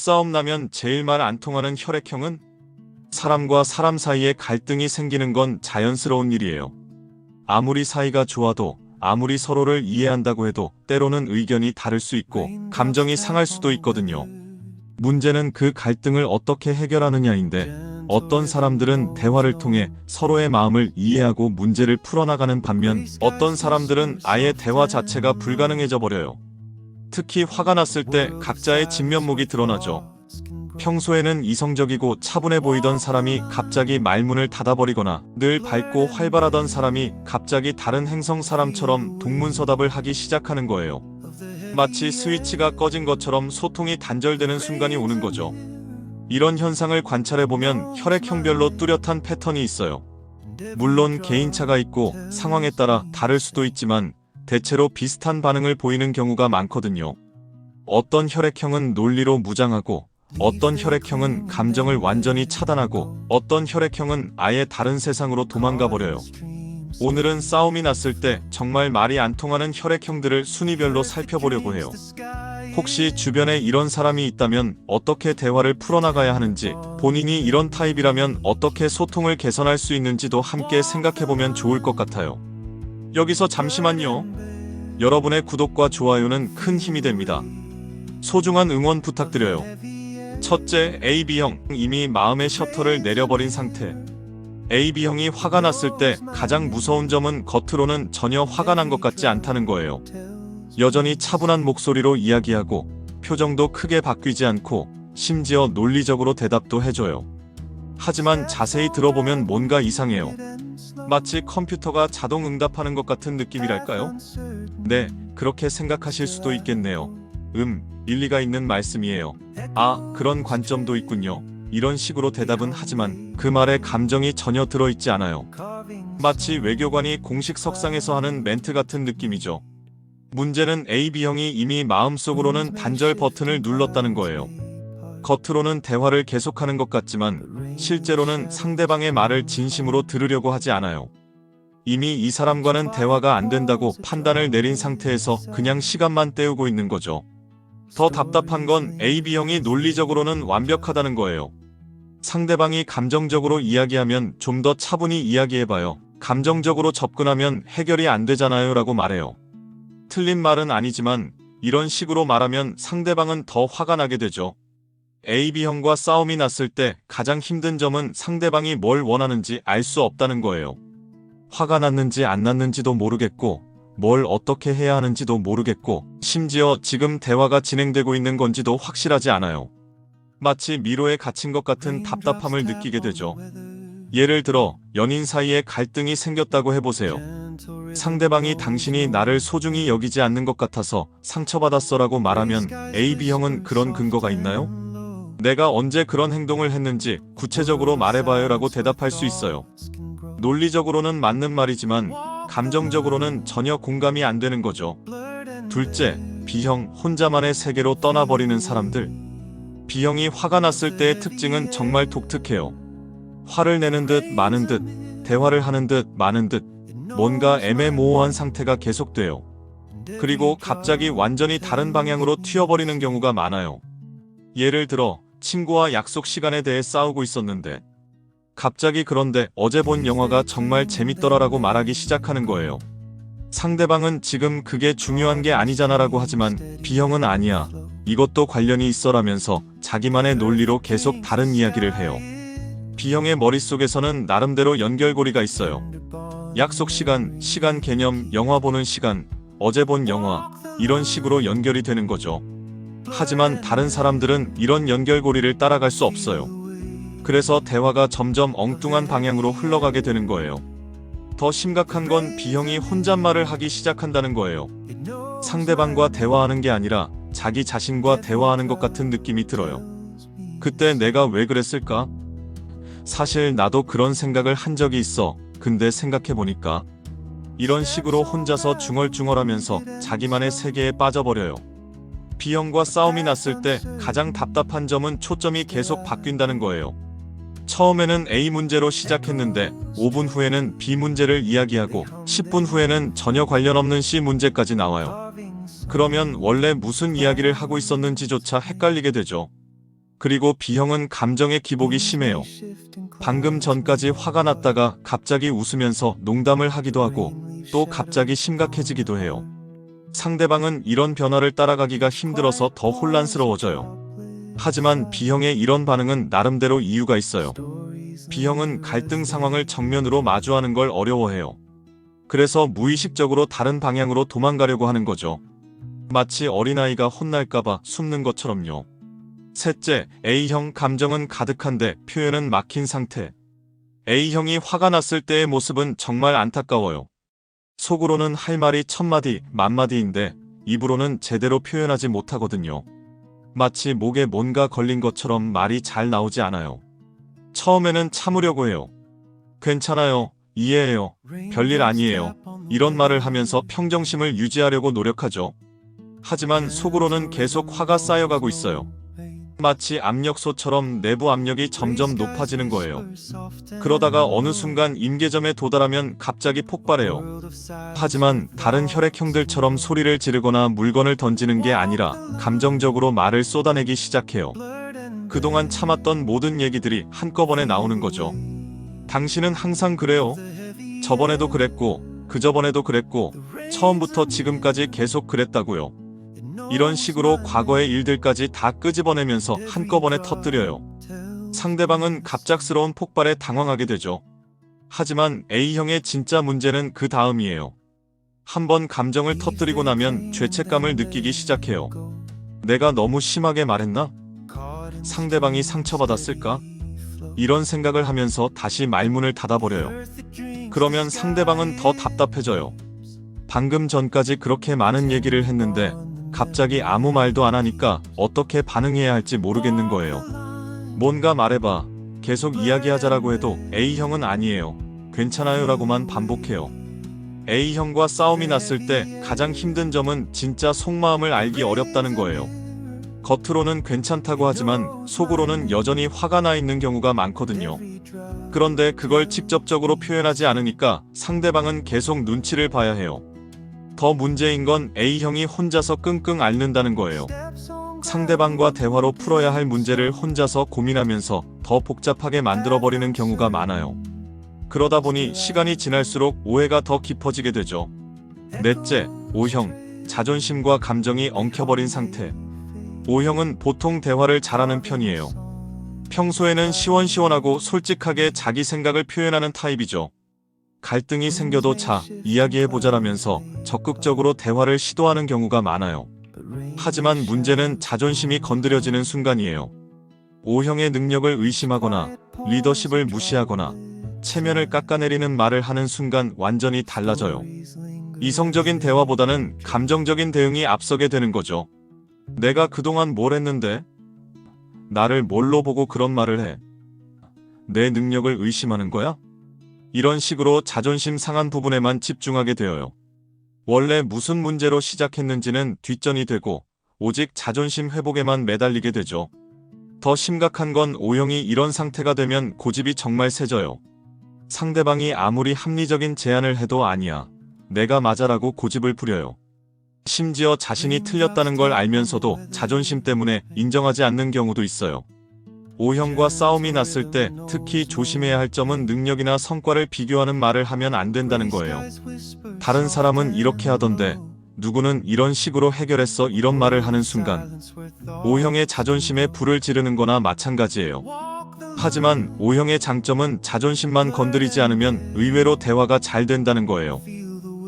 싸움 나면 제일 말 안 통하는 혈액형은? 사람과 사람 사이에 갈등이 생기는 건 자연스러운 일이에요. 아무리 사이가 좋아도, 아무리 서로를 이해한다고 해도 때로는 의견이 다를 수 있고 감정이 상할 수도 있거든요. 문제는 그 갈등을 어떻게 해결하느냐인데, 어떤 사람들은 대화를 통해 서로의 마음을 이해하고 문제를 풀어나가는 반면, 어떤 사람들은 아예 대화 자체가 불가능해져 버려요. 특히 화가 났을 때 각자의 진면목이 드러나죠. 평소에는 이성적이고 차분해 보이던 사람이 갑자기 말문을 닫아버리거나, 늘 밝고 활발하던 사람이 갑자기 다른 행성 사람처럼 동문서답을 하기 시작하는 거예요. 마치 스위치가 꺼진 것처럼 소통이 단절되는 순간이 오는 거죠. 이런 현상을 관찰해보면 혈액형별로 뚜렷한 패턴이 있어요. 물론 개인차가 있고 상황에 따라 다를 수도 있지만 대체로 비슷한 반응을 보이는 경우가 많거든요. 어떤 혈액형은 논리로 무장하고, 어떤 혈액형은 감정을 완전히 차단하고, 어떤 혈액형은 아예 다른 세상으로 도망가 버려요. 오늘은 싸움이 났을 때 정말 말이 안 통하는 혈액형들을 순위별로 살펴보려고 해요. 혹시 주변에 이런 사람이 있다면 어떻게 대화를 풀어나가야 하는지, 본인이 이런 타입이라면 어떻게 소통을 개선할 수 있는지도 함께 생각해보면 좋을 것 같아요. 여기서 잠시만요. 여러분의 구독과 좋아요는 큰 힘이 됩니다. 소중한 응원 부탁드려요. 첫째, AB형. 이미 마음의 셔터를 내려버린 상태. AB형이 화가 났을 때 가장 무서운 점은 겉으로는 전혀 화가 난 것 같지 않다는 거예요. 여전히 차분한 목소리로 이야기하고, 표정도 크게 바뀌지 않고, 심지어 논리적으로 대답도 해줘요. 하지만 자세히 들어보면 뭔가 이상해요. 마치 컴퓨터가 자동 응답하는 것 같은 느낌이랄까요? 네, 그렇게 생각하실 수도 있겠네요. 일리가 있는 말씀이에요. 아, 그런 관점도 있군요. 이런 식으로 대답은 하지만 그 말에 감정이 전혀 들어있지 않아요. 마치 외교관이 공식 석상에서 하는 멘트 같은 느낌이죠. 문제는 AB형이 이미 마음속으로는 단절 버튼을 눌렀다는 거예요. 겉으로는 대화를 계속하는 것 같지만 실제로는 상대방의 말을 진심으로 들으려고 하지 않아요. 이미 이 사람과는 대화가 안 된다고 판단을 내린 상태에서 그냥 시간만 때우고 있는 거죠. 더 답답한 건 AB형이 논리적으로는 완벽하다는 거예요. 상대방이 감정적으로 이야기하면 좀 더 차분히 이야기해봐요. 감정적으로 접근하면 해결이 안 되잖아요 라고 말해요. 틀린 말은 아니지만 이런 식으로 말하면 상대방은 더 화가 나게 되죠. AB형과 싸움이 났을 때 가장 힘든 점은 상대방이 뭘 원하는지 알 수 없다는 거예요. 화가 났는지 안 났는지도 모르겠고, 뭘 어떻게 해야 하는지도 모르겠고, 심지어 지금 대화가 진행되고 있는 건지도 확실하지 않아요. 마치 미로에 갇힌 것 같은 답답함을 느끼게 되죠. 예를 들어 연인 사이에 갈등이 생겼다고 해보세요. 상대방이 당신이 나를 소중히 여기지 않는 것 같아서 상처받았어 라고 말하면 AB형은 그런 근거가 있나요? 내가 언제 그런 행동을 했는지 구체적으로 말해봐요 라고 대답할 수 있어요. 논리적으로는 맞는 말이지만 감정적으로는 전혀 공감이 안 되는 거죠. 둘째, B형. 혼자만의 세계로 떠나버리는 사람들. B형이 화가 났을 때의 특징은 정말 독특해요. 화를 내는 듯 마는 듯, 대화를 하는 듯 마는 듯, 뭔가 애매모호한 상태가 계속돼요. 그리고 갑자기 완전히 다른 방향으로 튀어버리는 경우가 많아요. 예를 들어 친구와 약속 시간에 대해 싸우고 있었는데 갑자기 그런데 어제 본 영화가 정말 재밌더라라고 말하기 시작하는 거예요. 상대방은 지금 그게 중요한 게 아니잖아 라고 하지만 B형은 아니야, 이것도 관련이 있어라면서 자기만의 논리로 계속 다른 이야기를 해요. B형의 머릿속에서는 나름대로 연결고리가 있어요. 약속 시간, 시간 개념, 영화 보는 시간, 어제 본 영화, 이런 식으로 연결이 되는 거죠. 하지만 다른 사람들은 이런 연결고리를 따라갈 수 없어요. 그래서 대화가 점점 엉뚱한 방향으로 흘러가게 되는 거예요. 더 심각한 건 B형이 혼잣말을 하기 시작한다는 거예요. 상대방과 대화하는 게 아니라 자기 자신과 대화하는 것 같은 느낌이 들어요. 그때 내가 왜 그랬을까? 사실 나도 그런 생각을 한 적이 있어. 근데 생각해보니까. 이런 식으로 혼자서 중얼중얼하면서 자기만의 세계에 빠져버려요. B형과 싸움이 났을 때 가장 답답한 점은 초점이 계속 바뀐다는 거예요. 처음에는 A 문제로 시작했는데 5분 후에는 B 문제를 이야기하고 10분 후에는 전혀 관련 없는 C 문제까지 나와요. 그러면 원래 무슨 이야기를 하고 있었는지조차 헷갈리게 되죠. 그리고 B형은 감정의 기복이 심해요. 방금 전까지 화가 났다가 갑자기 웃으면서 농담을 하기도 하고 또 갑자기 심각해지기도 해요. 상대방은 이런 변화를 따라가기가 힘들어서 더 혼란스러워져요. 하지만 B형의 이런 반응은 나름대로 이유가 있어요. B형은 갈등 상황을 정면으로 마주하는 걸 어려워해요. 그래서 무의식적으로 다른 방향으로 도망가려고 하는 거죠. 마치 어린아이가 혼날까봐 숨는 것처럼요. 셋째, A형 감정은 가득한데 표현은 막힌 상태. A형이 화가 났을 때의 모습은 정말 안타까워요. 속으로는 할 말이 천마디, 만마디인데 입으로는 제대로 표현하지 못하거든요. 마치 목에 뭔가 걸린 것처럼 말이 잘 나오지 않아요. 처음에는 참으려고 해요. 괜찮아요. 이해해요. 별일 아니에요. 이런 말을 하면서 평정심을 유지하려고 노력하죠. 하지만 속으로는 계속 화가 쌓여가고 있어요. 마치 압력소처럼 내부 압력이 점점 높아지는 거예요. 그러다가 어느 순간 임계점에 도달하면 갑자기 폭발해요. 하지만 다른 혈액형들처럼 소리를 지르거나 물건을 던지는 게 아니라 감정적으로 말을 쏟아내기 시작해요. 그동안 참았던 모든 얘기들이 한꺼번에 나오는 거죠. 당신은 항상 그래요. 저번에도 그랬고, 그저번에도 그랬고, 처음부터 지금까지 계속 그랬다고요. 이런 식으로 과거의 일들까지 다 끄집어내면서 한꺼번에 터뜨려요. 상대방은 갑작스러운 폭발에 당황하게 되죠. 하지만 A형의 진짜 문제는 그 다음이에요. 한번 감정을 터뜨리고 나면 죄책감을 느끼기 시작해요. 내가 너무 심하게 말했나? 상대방이 상처받았을까? 이런 생각을 하면서 다시 말문을 닫아버려요. 그러면 상대방은 더 답답해져요. 방금 전까지 그렇게 많은 얘기를 했는데 갑자기 아무 말도 안 하니까 어떻게 반응해야 할지 모르겠는 거예요. 뭔가 말해봐. 계속 이야기하자라고 해도 A형은 아니에요. 괜찮아요 라고만 반복해요. A형과 싸움이 났을 때 가장 힘든 점은 진짜 속마음을 알기 어렵다는 거예요. 겉으로는 괜찮다고 하지만 속으로는 여전히 화가 나 있는 경우가 많거든요. 그런데 그걸 직접적으로 표현하지 않으니까 상대방은 계속 눈치를 봐야 해요. 더 문제인 건 A형이 혼자서 끙끙 앓는다는 거예요. 상대방과 대화로 풀어야 할 문제를 혼자서 고민하면서 더 복잡하게 만들어버리는 경우가 많아요. 그러다 보니 시간이 지날수록 오해가 더 깊어지게 되죠. 넷째, O형, 자존심과 감정이 엉켜버린 상태. O형은 보통 대화를 잘하는 편이에요. 평소에는 시원시원하고 솔직하게 자기 생각을 표현하는 타입이죠. 갈등이 생겨도 자, 이야기해보자라면서 적극적으로 대화를 시도하는 경우가 많아요. 하지만 문제는 자존심이 건드려지는 순간이에요. O형의 능력을 의심하거나 리더십을 무시하거나 체면을 깎아내리는 말을 하는 순간 완전히 달라져요. 이성적인 대화보다는 감정적인 대응이 앞서게 되는 거죠. 내가 그동안 뭘 했는데? 나를 뭘로 보고 그런 말을 해? 내 능력을 의심하는 거야? 이런 식으로 자존심 상한 부분에만 집중하게 되어요. 원래 무슨 문제로 시작했는지는 뒷전이 되고 오직 자존심 회복에만 매달리게 되죠. 더 심각한 건 O형이 이런 상태가 되면 고집이 정말 세져요. 상대방이 아무리 합리적인 제안을 해도 아니야. 내가 맞아라고 고집을 부려요. 심지어 자신이 틀렸다는 걸 알면서도 자존심 때문에 인정하지 않는 경우도 있어요. O형과 싸움이 났을 때 특히 조심해야 할 점은 능력이나 성과를 비교하는 말을 하면 안 된다는 거예요. 다른 사람은 이렇게 하던데 누구는 이런 식으로 해결했어 이런 말을 하는 순간 O형의 자존심에 불을 지르는 거나 마찬가지예요. 하지만 O형의 장점은 자존심만 건드리지 않으면 의외로 대화가 잘 된다는 거예요.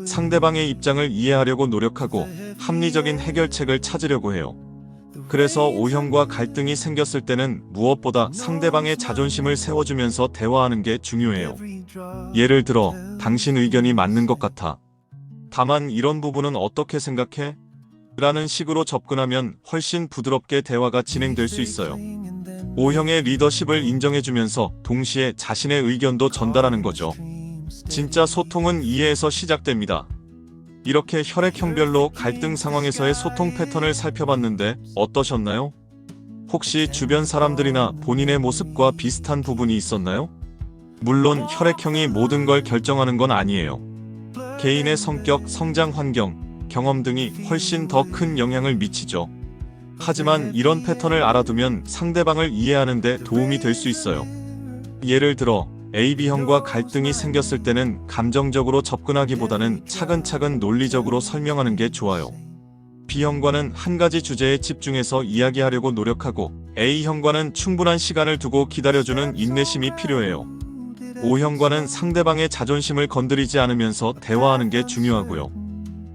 상대방의 입장을 이해하려고 노력하고 합리적인 해결책을 찾으려고 해요. 그래서 O형과 갈등이 생겼을 때는 무엇보다 상대방의 자존심을 세워주면서 대화하는 게 중요해요. 예를 들어, 당신 의견이 맞는 것 같아. 다만 이런 부분은 어떻게 생각해? 라는 식으로 접근하면 훨씬 부드럽게 대화가 진행될 수 있어요. O형의 리더십을 인정해주면서 동시에 자신의 의견도 전달하는 거죠. 진짜 소통은 이해에서 시작됩니다. 이렇게 혈액형별로 갈등 상황에서의 소통 패턴을 살펴봤는데 어떠셨나요? 혹시 주변 사람들이나 본인의 모습과 비슷한 부분이 있었나요? 물론 혈액형이 모든 걸 결정하는 건 아니에요. 개인의 성격, 성장 환경, 경험 등이 훨씬 더 큰 영향을 미치죠. 하지만 이런 패턴을 알아두면 상대방을 이해하는 데 도움이 될 수 있어요. 예를 들어 AB형과 갈등이 생겼을 때는 감정적으로 접근하기보다는 차근차근 논리적으로 설명하는 게 좋아요. B형과는 한 가지 주제에 집중해서 이야기하려고 노력하고 A형과는 충분한 시간을 두고 기다려주는 인내심이 필요해요. O형과는 상대방의 자존심을 건드리지 않으면서 대화하는 게 중요하고요.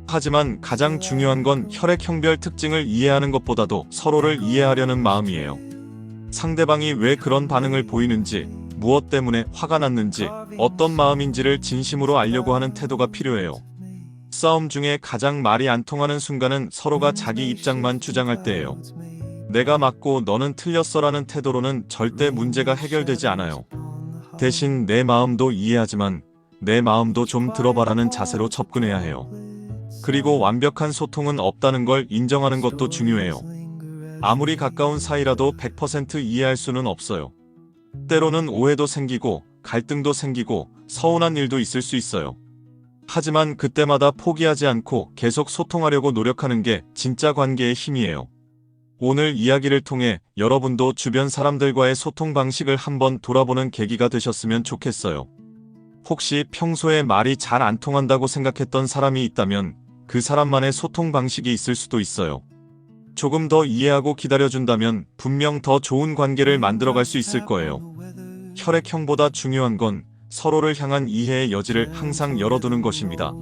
하지만 가장 중요한 건 혈액형별 특징을 이해하는 것보다도 서로를 이해하려는 마음이에요. 상대방이 왜 그런 반응을 보이는지, 무엇 때문에 화가 났는지, 어떤 마음인지를 진심으로 알려고 하는 태도가 필요해요. 싸움 중에 가장 말이 안 통하는 순간은 서로가 자기 입장만 주장할 때예요. 내가 맞고 너는 틀렸어라는 태도로는 절대 문제가 해결되지 않아요. 대신 내 마음도 이해하지만 내 마음도 좀 들어봐라는 자세로 접근해야 해요. 그리고 완벽한 소통은 없다는 걸 인정하는 것도 중요해요. 아무리 가까운 사이라도 100% 이해할 수는 없어요. 때로는 오해도 생기고 갈등도 생기고 서운한 일도 있을 수 있어요. 하지만 그때마다 포기하지 않고 계속 소통하려고 노력하는 게 진짜 관계의 힘이에요. 오늘 이야기를 통해 여러분도 주변 사람들과의 소통 방식을 한번 돌아보는 계기가 되셨으면 좋겠어요. 혹시 평소에 말이 잘 안 통한다고 생각했던 사람이 있다면 그 사람만의 소통 방식이 있을 수도 있어요. 조금 더 이해하고 기다려준다면 분명 더 좋은 관계를 만들어갈 수 있을 거예요. 혈액형보다 중요한 건 서로를 향한 이해의 여지를 항상 열어두는 것입니다.